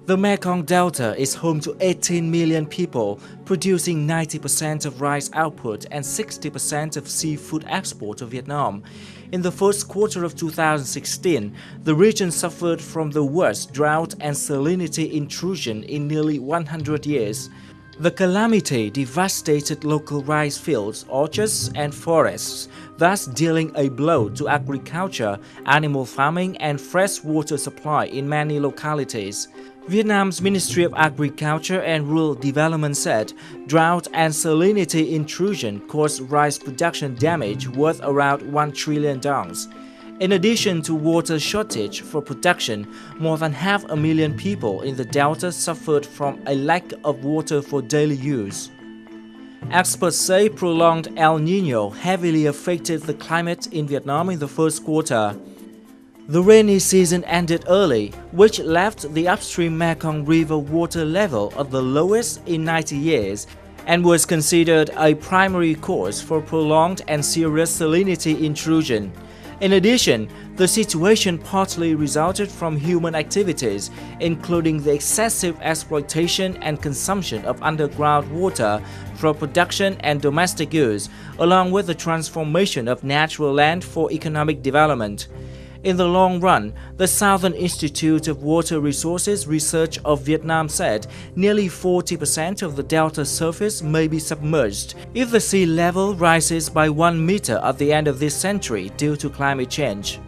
The Mekong Delta is home to 18 million people, producing 90% of rice output and 60% of seafood export to Vietnam. In the first quarter of 2016, the region suffered from the worst drought and salinity intrusion in nearly 100 years. The calamity devastated local rice fields, orchards, and forests, thus dealing a blow to agriculture, animal farming, and freshwater supply in many localities. Vietnam's Ministry of Agriculture and Rural Development said drought and salinity intrusion caused rice production damage worth around $1 trillion. In addition to water shortage for production, more than 500,000 people in the Delta suffered from a lack of water for daily use. Experts say prolonged El Niño heavily affected the climate in Vietnam in the first quarter. The rainy season ended early, which left the upstream Mekong River water level at the lowest in 90 years and was considered a primary cause for prolonged and serious salinity intrusion. In addition, the situation partly resulted from human activities, including the excessive exploitation and consumption of underground water for production and domestic use, along with the transformation of natural land for economic development. In the long run, the Southern Institute of Water Resources Research of Vietnam said nearly 40% of the delta surface may be submerged if the sea level rises by 1 meter at the end of this century due to climate change.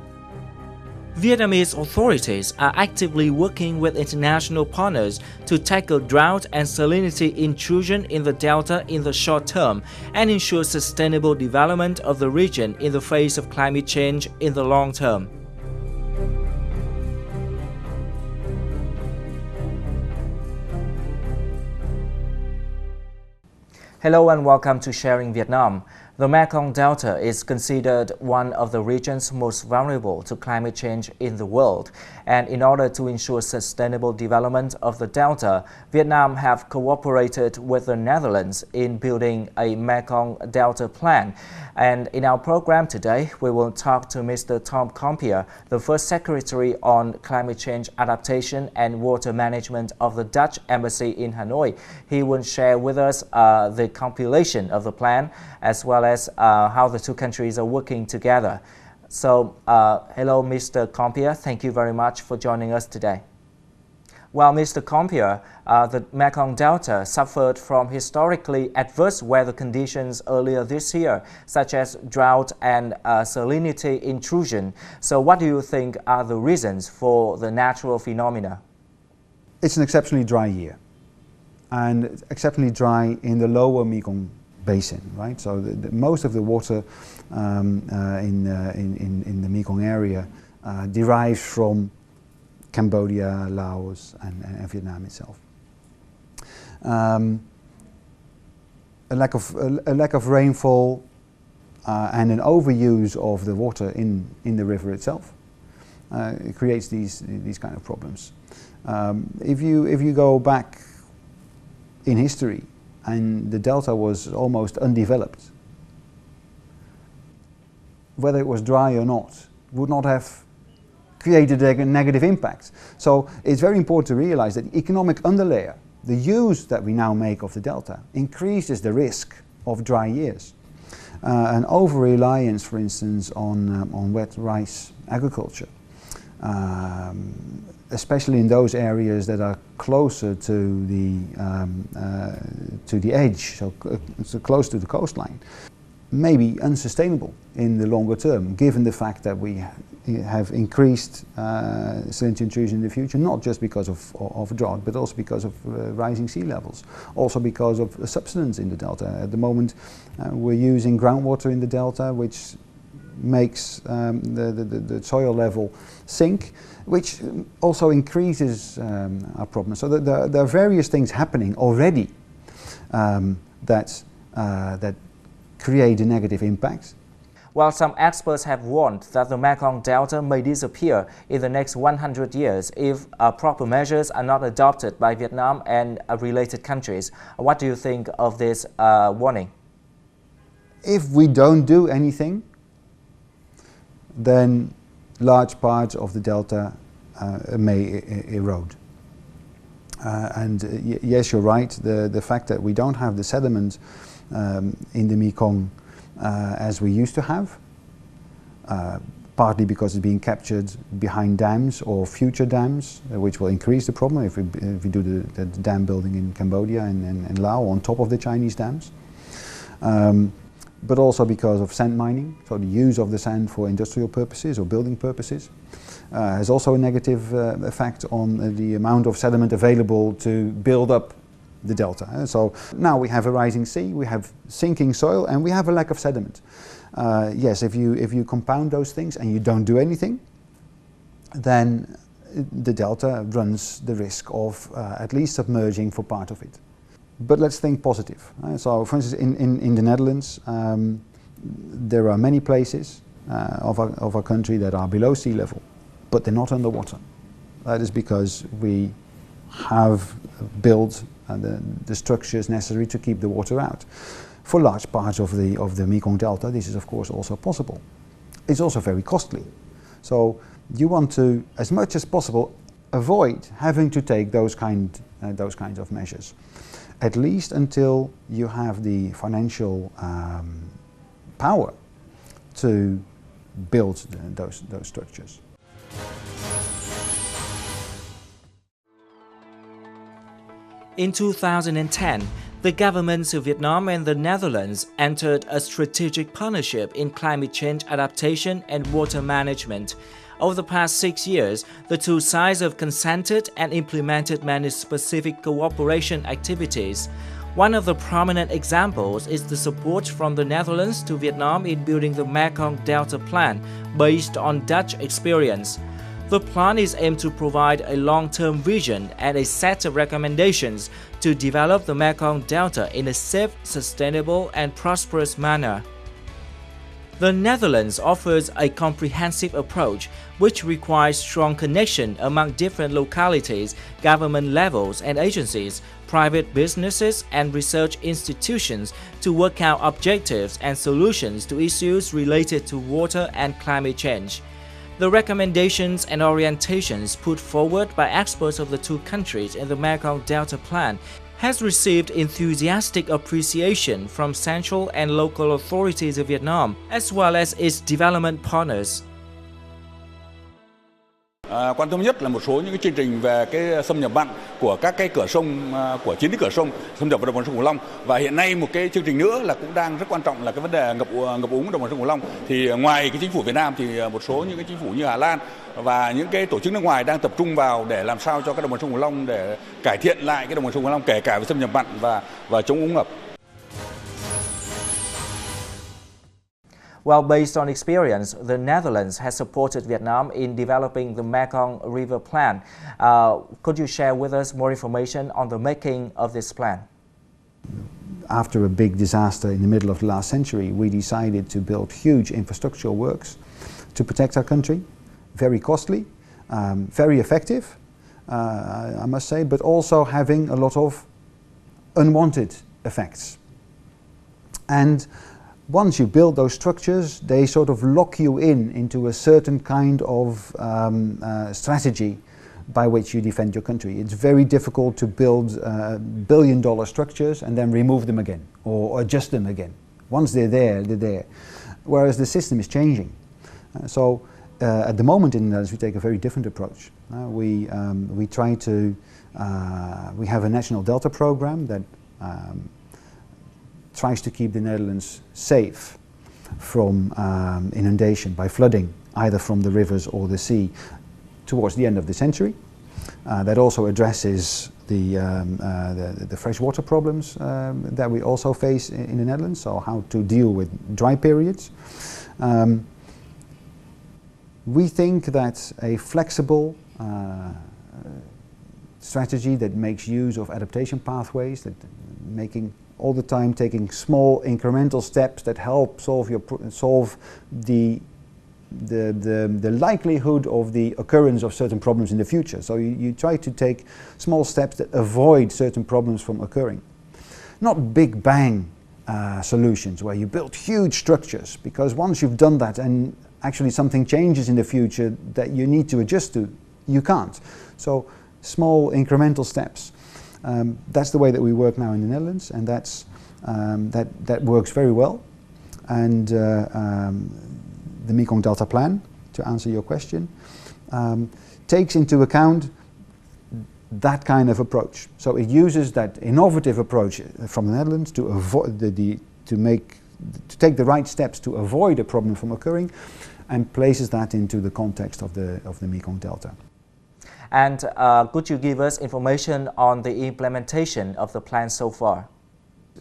Vietnamese authorities are actively working with international partners to tackle drought and salinity intrusion in the delta in the short term and ensure sustainable development of the region in the face of climate change in the long term. Hello and welcome to Sharing Vietnam. The Mekong Delta is considered one of the regions most vulnerable to climate change in the world. And in order to ensure sustainable development of the Delta, Vietnam have cooperated with the Netherlands in building a Mekong Delta plan. And in our program today, we will talk to Mr. Tom Compier, the first Secretary on Climate Change Adaptation and Water Management of the Dutch Embassy in Hanoi. He will share with us the compilation of the plan, as well as how the two countries are working together. So, hello, Mr. Compier. Thank you very much for joining us today. Well, Mr. Compier, the Mekong Delta suffered from historically adverse weather conditions earlier this year, such as drought and salinity intrusion. So what do you think are the reasons for the natural phenomena? It's an exceptionally dry year, and exceptionally dry in the lower Mekong basin, right? So most of the water in the Mekong area derives from Cambodia, Laos, and Vietnam itself. A lack of rainfall and an overuse of the water in the river itself it creates these kind of problems. If you go back in history, and the delta was almost undeveloped, whether it was dry or not, would not have created a negative impact. So it's very important to realize that the economic underlayer, the use that we now make of the delta, increases the risk of dry years. An over-reliance, for instance, on wet rice agriculture, especially in those areas that are closer to the edge, so close to the coastline, may be unsustainable in the longer term, given the fact that we have increased salinity intrusion in the future, not just because of drought, but also because of rising sea levels, also because of subsidence in the delta. At the moment, we're using groundwater in the delta, which makes the soil level sink, which also increases our problem. So there are various things happening already that create a negative impact. While some experts have warned that the Mekong Delta may disappear in the next 100 years if proper measures are not adopted by Vietnam and related countries. What do you think of this warning? If we don't do anything, then large parts of the delta may erode. Yes, you're right, the fact that we don't have the sediment in the Mekong as we used to have, partly because it's being captured behind dams or future dams, which will increase the problem if we do the dam building in Cambodia and Laos on top of the Chinese dams. But also because of sand mining, so the use of the sand for industrial purposes or building purposes has also a negative effect on the amount of sediment available to build up the delta. So now we have a rising sea, we have sinking soil, and we have a lack of sediment. Yes, if you compound those things and you don't do anything, then the delta runs the risk of at least submerging for part of it. But let's think positive. So for instance, in the Netherlands, there are many places of our country that are below sea level, but they're not underwater. That is because we have built the structures necessary to keep the water out. For large parts of the Mekong Delta, this is of course also possible. It's also very costly. So you want to, as much as possible, avoid having to take those kinds of measures, at least until you have the financial power to build those structures. In 2010, the governments of Vietnam and the Netherlands entered a strategic partnership in climate change adaptation and water management. Over the past 6 years, the two sides have consented and implemented many specific cooperation activities. One of the prominent examples is the support from the Netherlands to Vietnam in building the Mekong Delta Plan based on Dutch experience. The plan is aimed to provide a long-term vision and a set of recommendations to develop the Mekong Delta in a safe, sustainable and prosperous manner. The Netherlands offers a comprehensive approach which requires strong connection among different localities, government levels and agencies, private businesses and research institutions to work out objectives and solutions to issues related to water and climate change. The recommendations and orientations put forward by experts of the two countries in the Mekong Delta Plan has received enthusiastic appreciation from central and local authorities of Vietnam, as well as its development partners. Quan tâm nhất là một số những cái chương trình về cái xâm nhập mặn của các cái cửa sông, của 9 cái cửa sông xâm nhập vào đồng bằng sông Cửu Long, và hiện nay một cái chương trình nữa là cũng đang rất quan trọng là cái vấn đề ngập úng đồng bằng sông Cửu Long. Thì ngoài cái chính phủ Việt Nam thì một số những cái chính phủ như Hà Lan và những cái tổ chức nước ngoài đang tập trung vào để làm sao cho cái đồng bằng sông Cửu Long để cải thiện lại cái đồng bằng sông Cửu Long, kể cả về xâm nhập mặn và chống úng ngập. Well, based on experience, the Netherlands has supported Vietnam in developing the Mekong River Plan. Could you share with us more information on the making of this plan? After a big disaster in the middle of the last century, we decided to build huge infrastructural works to protect our country. Very costly, very effective, I must say, but also having a lot of unwanted effects. And once you build those structures, they sort of lock you into a certain kind of strategy by which you defend your country. It's very difficult to build billion-dollar structures and then remove them again or adjust them again. Once they're there, they're there. Whereas the system is changing. So at the moment in the Netherlands, we take a very different approach. We have a national delta program that tries to keep the Netherlands safe from inundation by flooding, either from the rivers or the sea, towards the end of the century. That also addresses the freshwater problems that we also face in the Netherlands, so how to deal with dry periods. We think that a flexible strategy that makes use of adaptation pathways, that all the time taking small incremental steps that help solve the likelihood of the occurrence of certain problems in the future. So you try to take small steps that avoid certain problems from occurring. Not big bang solutions where you build huge structures, because once you've done that and actually something changes in the future that you need to adjust to, you can't. So small incremental steps. That's the way that we work now in the Netherlands, and that works very well. And the Mekong Delta Plan, to answer your question, takes into account that kind of approach. So it uses that innovative approach from the Netherlands to avoid to take the right steps to avoid a problem from occurring, and places that into the context of the Mekong Delta. And could you give us information on the implementation of the plan so far?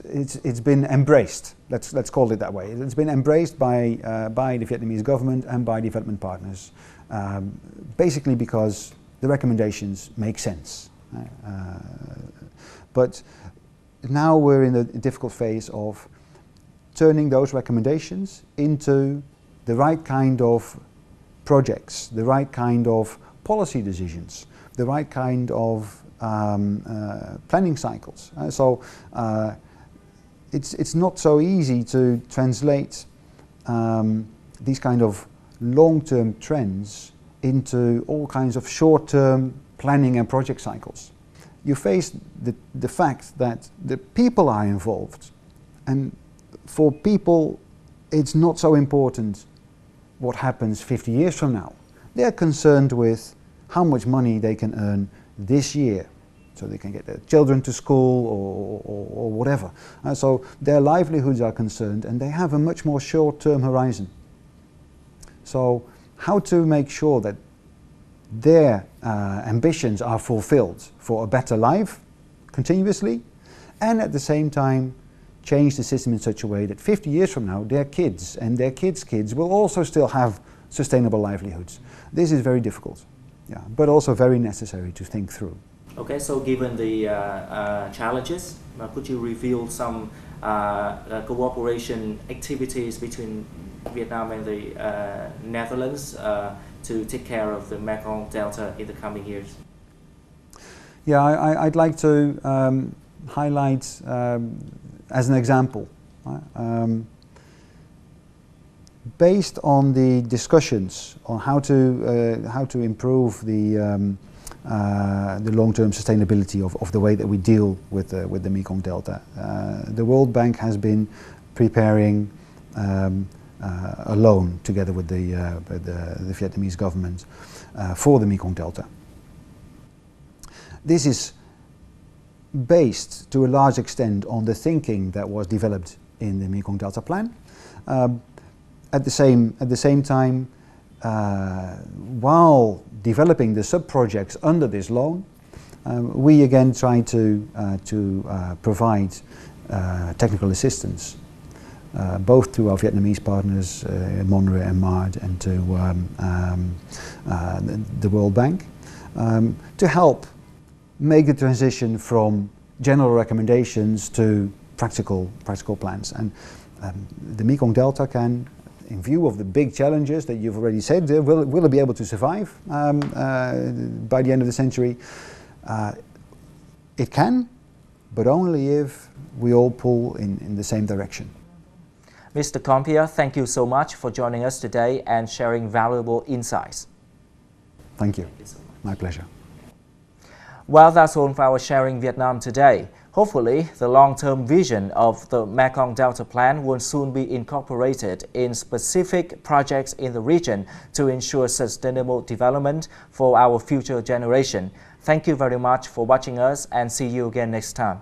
It's been embraced. Let's call it that way. It's been embraced by the Vietnamese government and by development partners, basically because the recommendations make sense. But now we're in a difficult phase of turning those recommendations into the right kind of projects, the right kind of policy decisions, the right kind of planning cycles. It's not so easy to translate these kind of long-term trends into all kinds of short-term planning and project cycles. You face the fact that the people are involved, and for people it's not so important what happens 50 years from now. They're concerned with how much money they can earn this year, so they can get their children to school or whatever. So their livelihoods are concerned, and they have a much more short-term horizon. So how to make sure that their ambitions are fulfilled for a better life continuously, and at the same time change the system in such a way that 50 years from now their kids and their kids' kids will also still have sustainable livelihoods. This is very difficult, yeah, but also very necessary to think through. Okay, so given the challenges, could you reveal some cooperation activities between Vietnam and the Netherlands to take care of the Mekong Delta in the coming years? Yeah, I'd like to highlight as an example, based on the discussions on how to improve the long-term sustainability of the way that we deal with the Mekong Delta. The World Bank has been preparing a loan together with the Vietnamese government for the Mekong Delta. This is based to a large extent on the thinking that was developed in the Mekong Delta Plan. At the same time, while developing the sub-projects under this loan, we again try to provide technical assistance, both to our Vietnamese partners, Monre and MARD, and to the World Bank, to help make the transition from general recommendations to practical plans. And the Mekong Delta can, in view of the big challenges that you've already said, will it be able to survive by the end of the century? It can, but only if we all pull in the same direction. Mr. Compia, thank you so much for joining us today and sharing valuable insights. Thank you. Thank you so much. My pleasure. Well, that's all for our Sharing Vietnam today. Hopefully, the long-term vision of the Mekong Delta Plan will soon be incorporated in specific projects in the region to ensure sustainable development for our future generation. Thank you very much for watching us, and see you again next time.